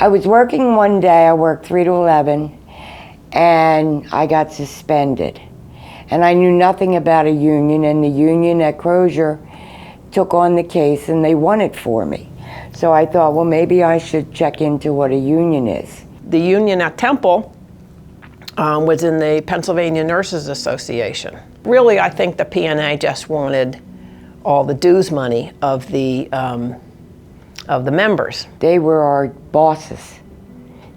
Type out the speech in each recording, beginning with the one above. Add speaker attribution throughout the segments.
Speaker 1: I was working one day, I worked 3 to 11, and I got suspended. And I knew nothing about a union, and the union at Crozier took on the case and they won it for me. So I thought, well, maybe I should check into what a union is.
Speaker 2: The union at Temple was in the Pennsylvania Nurses Association. Really, I think the PNA just wanted all the dues money of the members.
Speaker 1: They were our bosses.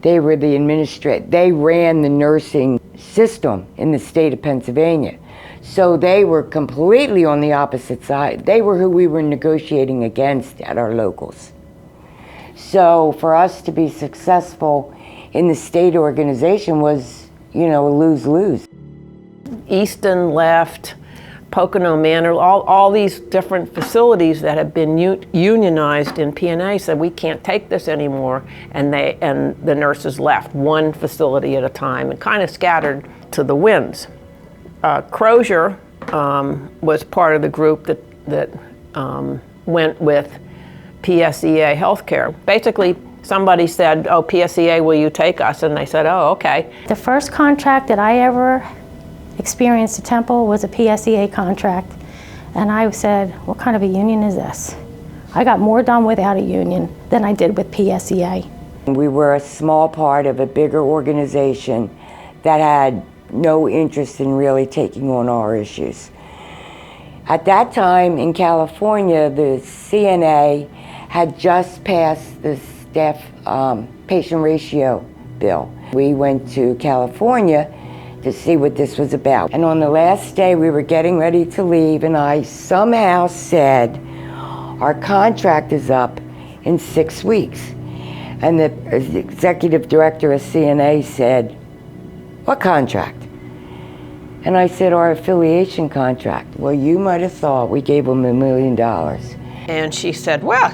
Speaker 1: They were the they ran the nursing system in the state of Pennsylvania. So they were completely on the opposite side. They were who we were negotiating against at our locals. So for us to be successful in the state organization was, you know, a lose-lose.
Speaker 2: Easton left, Pocono Manor, all these different facilities that have been unionized in PNA said we can't take this anymore, and the nurses left one facility at a time and kind of scattered to the winds. Crozier was part of the group that went with PSEA Healthcare. Basically, somebody said, "Oh, PSEA, will you take us?" And they said, "Oh, okay."
Speaker 3: The first contract that I ever experienced at Temple was a PSEA contract, and I said, what kind of a union is this? I got more done without a union than I did with PSEA.
Speaker 1: We were a small part of a bigger organization that had no interest in really taking on our issues. At that time in California, the CNA had just passed the staff patient ratio bill. We went to California to see what this was about. And on the last day, we were getting ready to leave, and I somehow said, our contract is up in 6 weeks. And the executive director of CNA said, what contract? And I said, our affiliation contract. Well, you might have thought we gave them $1 million.
Speaker 2: And she said, well,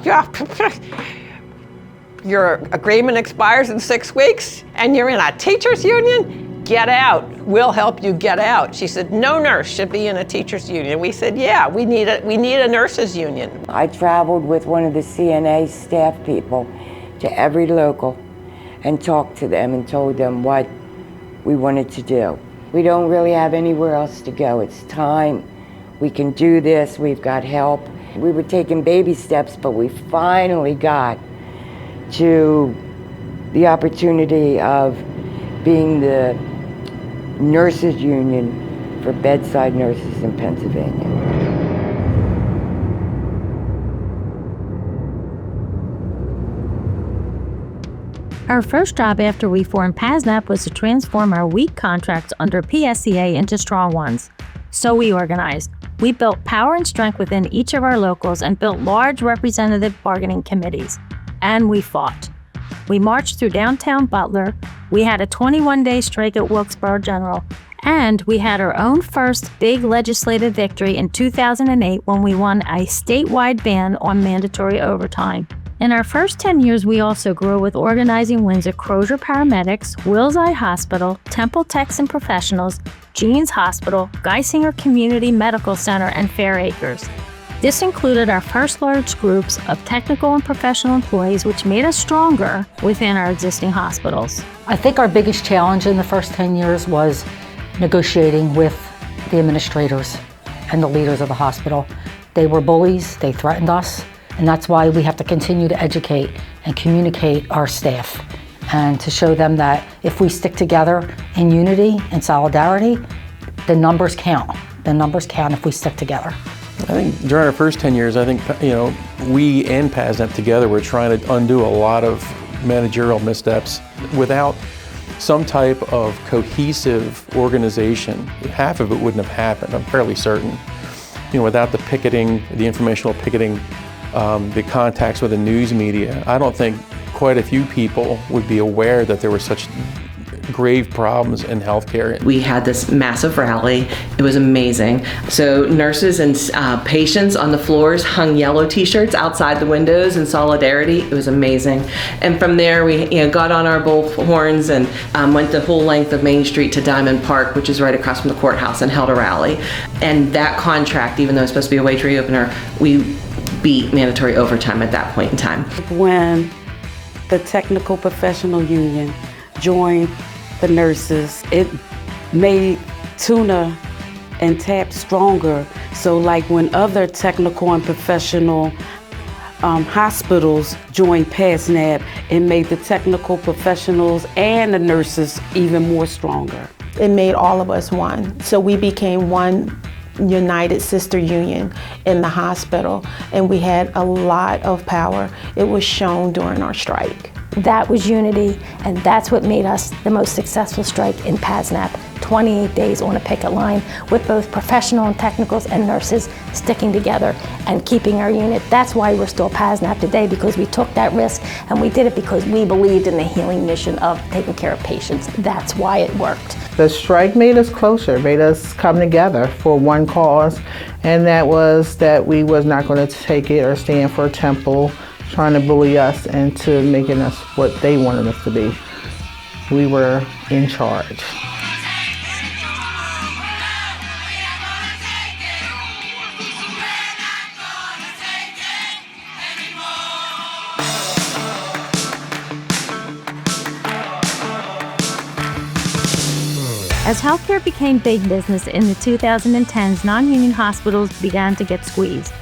Speaker 2: your agreement expires in 6 weeks, and you're in a teachers union? Get out. We'll help you get out. She said, no nurse should be in a teachers union. We said, yeah, we need a nurses union.
Speaker 1: I traveled with one of the CNA staff people to every local and talked to them and told them what we wanted to do. We don't really have anywhere else to go. It's time. We can do this. We've got help. We were taking baby steps, but we finally got to the opportunity of being the nurses union for bedside nurses in Pennsylvania.
Speaker 4: Our first job after we formed PASNAP was to transform our weak contracts under PSEA into strong ones. So we organized. We built power and strength within each of our locals and built large representative bargaining committees. And we fought. We marched through downtown Butler, we had a 21-day strike at Wilkesboro General, and we had our own first big legislative victory in 2008 when we won a statewide ban on mandatory overtime. In our first 10 years, we also grew with organizing wins at Crozier Paramedics, Wills Eye Hospital, Temple Techs and Professionals, Jeans Hospital, Geisinger Community Medical Center, and Fair Acres. This included our first large groups of technical and professional employees, which made us stronger within our existing hospitals.
Speaker 5: I think our biggest challenge in the first 10 years was negotiating with the administrators and the leaders of the hospital. They were bullies, they threatened us, and that's why we have to continue to educate and communicate our staff and to show them that if we stick together in unity and solidarity, the numbers count. The numbers count if we stick together.
Speaker 6: I think during our first 10 years, I think, we and PASNAP together were trying to undo a lot of managerial missteps. Without some type of cohesive organization, half of it wouldn't have happened, I'm fairly certain. Without the picketing, the informational picketing, the contacts with the news media, I don't think quite a few people would be aware that there were such grave problems in healthcare.
Speaker 7: We had this massive rally. It was amazing. So nurses and patients on the floors hung yellow t-shirts outside the windows in solidarity. It was amazing. And from there we got on our bullhorns and went the whole length of Main Street to Diamond Park, which is right across from the courthouse, and held a rally. And that contract, even though it's supposed to be a wage reopener, we beat mandatory overtime at that point in time.
Speaker 8: When the technical professional union joined the nurses, it made tuna and TAP stronger. So like when other technical and professional hospitals joined PASNAP, it made the technical professionals and the nurses even more stronger.
Speaker 9: It made all of us one. So we became one united sister union in the hospital, and we had a lot of power. It was shown during our strike.
Speaker 3: That was unity, and that's what made us the most successful strike in PASNAP. 28 days on a picket line with both professional and technicals and nurses sticking together and keeping our unit. That's why we're still PASNAP today, because we took that risk, and we did it because we believed in the healing mission of taking care of patients. That's why it worked.
Speaker 10: The strike made us closer, made us come together for one cause, and that was that we was not going to take it or stand for Temple trying to bully us into making us what they wanted us to be. We were in charge.
Speaker 4: As healthcare became big business in the 2010s, non-union hospitals began to get squeezed.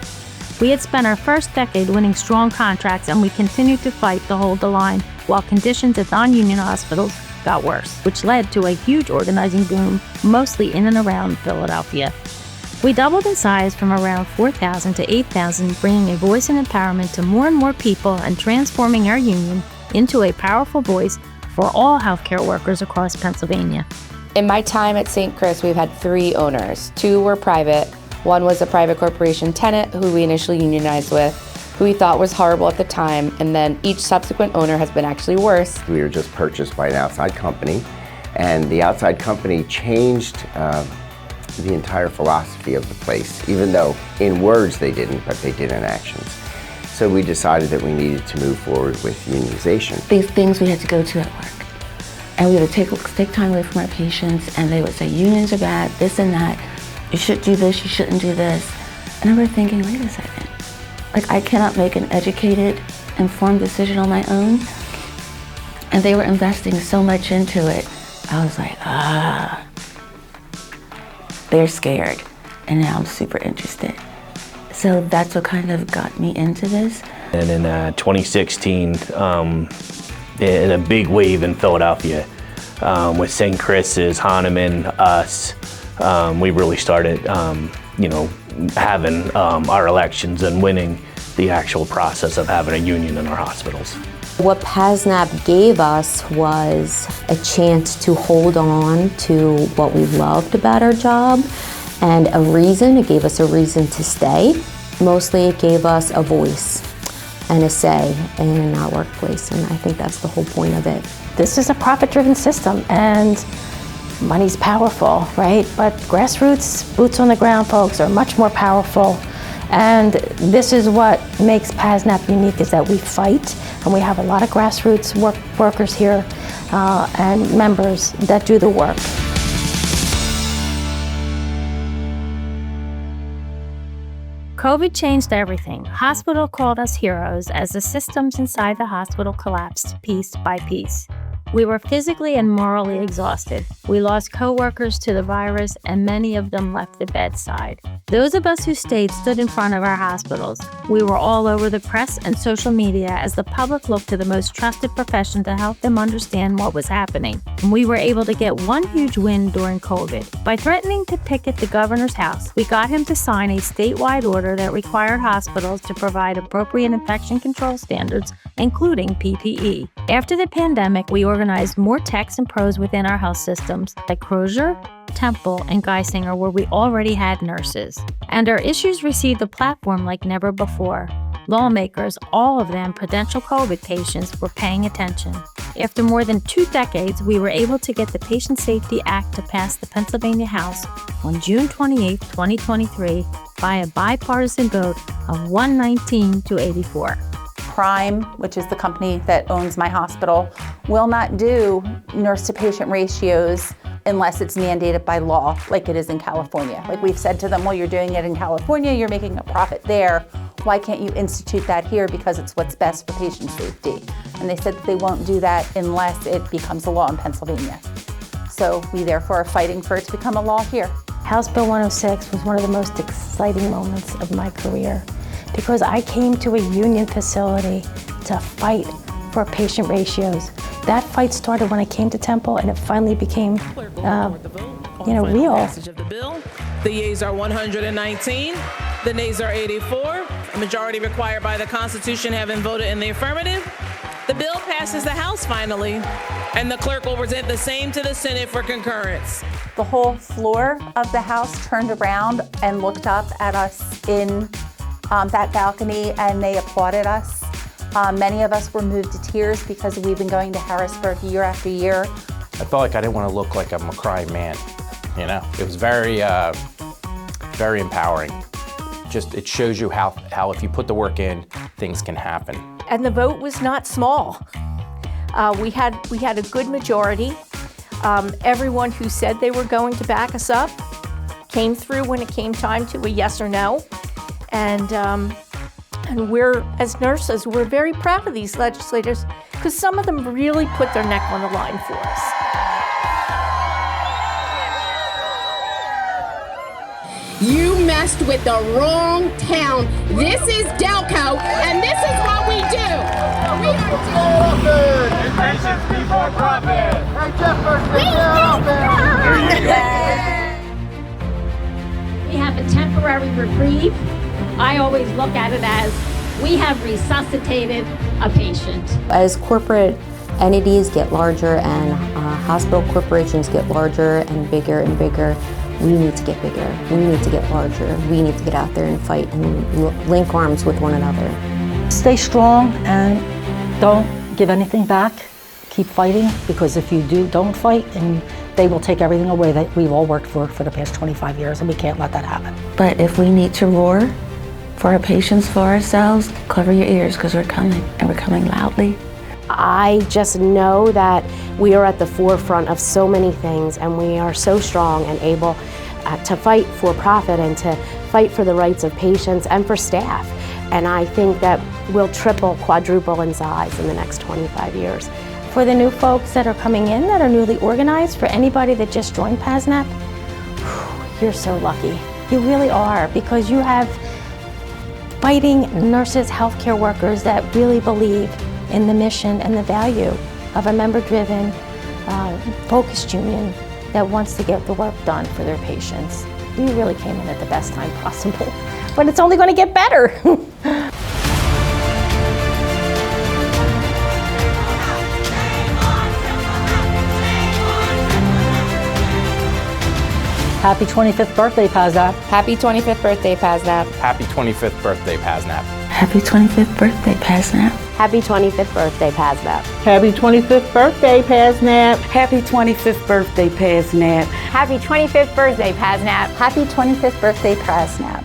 Speaker 4: We had spent our first decade winning strong contracts, and we continued to fight to hold the line while conditions at non-union hospitals got worse, which led to a huge organizing boom, mostly in and around Philadelphia. We doubled in size from around 4,000 to 8,000, bringing a voice and empowerment to more and more people and transforming our union into a powerful voice for all healthcare workers across Pennsylvania.
Speaker 11: In my time at St. Chris, we've had 3 owners. 2 were private. One was a private corporation tenant who we initially unionized with, who we thought was horrible at the time, and then each subsequent owner has been actually worse.
Speaker 12: We were just purchased by an outside company, and the outside company changed the entire philosophy of the place, even though in words they didn't, but they did in actions. So we decided that we needed to move forward with unionization.
Speaker 13: These things we had to go to at work. And we would take time away from our patients, and they would say, unions are bad, this and that. You should do this, you shouldn't do this. And I remember thinking, wait a second. Like, I cannot make an educated, informed decision on my own. And they were investing so much into it. I was like, they're scared. And now I'm super interested. So that's what kind of got me into this.
Speaker 14: And in 2016, in a big wave in Philadelphia, with St. Chris's, Hahnemann, us, we really started, having our elections and winning the actual process of having a union in our hospitals.
Speaker 15: What PASNAP gave us was a chance to hold on to what we loved about our job and a reason. It gave us a reason to stay. Mostly it gave us a voice and a say in our workplace, and I think that's the whole point of it.
Speaker 3: This is a profit-driven system, and money's powerful, right? But grassroots, boots on the ground folks are much more powerful. And this is what makes PASNAP unique, is that we fight, and we have a lot of grassroots workers here and members that do the work.
Speaker 4: COVID changed everything. Hospital called us heroes as the systems inside the hospital collapsed piece by piece. We were physically and morally exhausted. We lost coworkers to the virus, and many of them left the bedside. Those of us who stayed stood in front of our hospitals. We were all over the press and social media as the public looked to the most trusted profession to help them understand what was happening. And we were able to get one huge win during COVID. By threatening to picket the governor's house, we got him to sign a statewide order that required hospitals to provide appropriate infection control standards, including PPE. After the pandemic, we organized more techs and pros within our health systems, like Crozier, Temple, and Geisinger, where we already had nurses. And our issues received a platform like never before. Lawmakers, all of them potential COVID patients, were paying attention. After more than 2 decades, we were able to get the Patient Safety Act to pass the Pennsylvania House on June 28, 2023, by a bipartisan vote of 119 to 84.
Speaker 16: Prime, which is the company that owns my hospital, will not do nurse-to-patient ratios unless it's mandated by law, like it is in California. Like we've said to them, well, you're doing it in California, you're making a profit there. why can't you institute that here because it's what's best for patient safety? And they said that they won't do that unless it becomes a law in Pennsylvania. So we therefore are fighting for it to become a law here.
Speaker 3: House Bill 106 was one of the most exciting moments of my career because I came to a union facility to fight for patient ratios. That fight started when I came to Temple, and it finally became, real.
Speaker 17: Passage of the bill. The yeas are 119. The nays are 84. A majority required by the Constitution having voted in the affirmative. The bill passes the House finally, and the clerk will present the same to the Senate for concurrence.
Speaker 16: The whole floor of the House turned around and looked up at us in that balcony, and they applauded us. Many of us were moved to tears because we've been going to Harrisburg year after year.
Speaker 18: I felt like I didn't want to look like I'm a crying man, you know? It was very empowering. Just, it shows you how if you put the work in, things can happen.
Speaker 19: And the vote was not small. We had a good majority. Everyone who said they were going to back us up came through when it came time to a yes or no. And we're, as nurses, we're very proud of these legislators because some of them really put their neck on the line for us.
Speaker 20: You messed with the wrong town. This is Delco, and this is what we do. We are doing patients before profit.
Speaker 4: We have a temporary reprieve. I always look at it as we have resuscitated a patient.
Speaker 15: As corporate entities get larger and hospital corporations get larger and bigger, we need to get bigger. We need to get larger. We need to get out there and fight and link arms with one another.
Speaker 5: Stay strong and don't give anything back. Keep fighting, because if you don't fight, and they will take everything away that we've all worked for the past 25 years, and we can't let that happen.
Speaker 13: But if we need to roar for our patients, for ourselves, cover your ears because we're coming, and we're coming loudly.
Speaker 21: I just know that we are at the forefront of so many things, and we are so strong and able to fight for profit and to fight for the rights of patients and for staff. And I think that we'll triple, quadruple in size in the next 25 years.
Speaker 3: For the new folks that are coming in, that are newly organized, for anybody that just joined PASNAP, you're so lucky. You really are, because you have fighting nurses, healthcare workers that really believe in the mission and the value of a member-driven, focused union that wants to get the work done for their patients. You really came in at the best time possible, but it's only going to get better.
Speaker 5: Happy 25th birthday, PASNAP.
Speaker 11: Happy 25th birthday, PASNAP.
Speaker 18: Happy 25th birthday, PASNAP.
Speaker 13: Happy 25th birthday, PASNAP.
Speaker 21: Happy 25th birthday, PASNAP.
Speaker 10: Happy 25th birthday, PASNAP.
Speaker 8: Happy 25th birthday, PASNAP.
Speaker 21: Happy 25th birthday, PASNAP.
Speaker 16: Happy 25th birthday, PASNAP.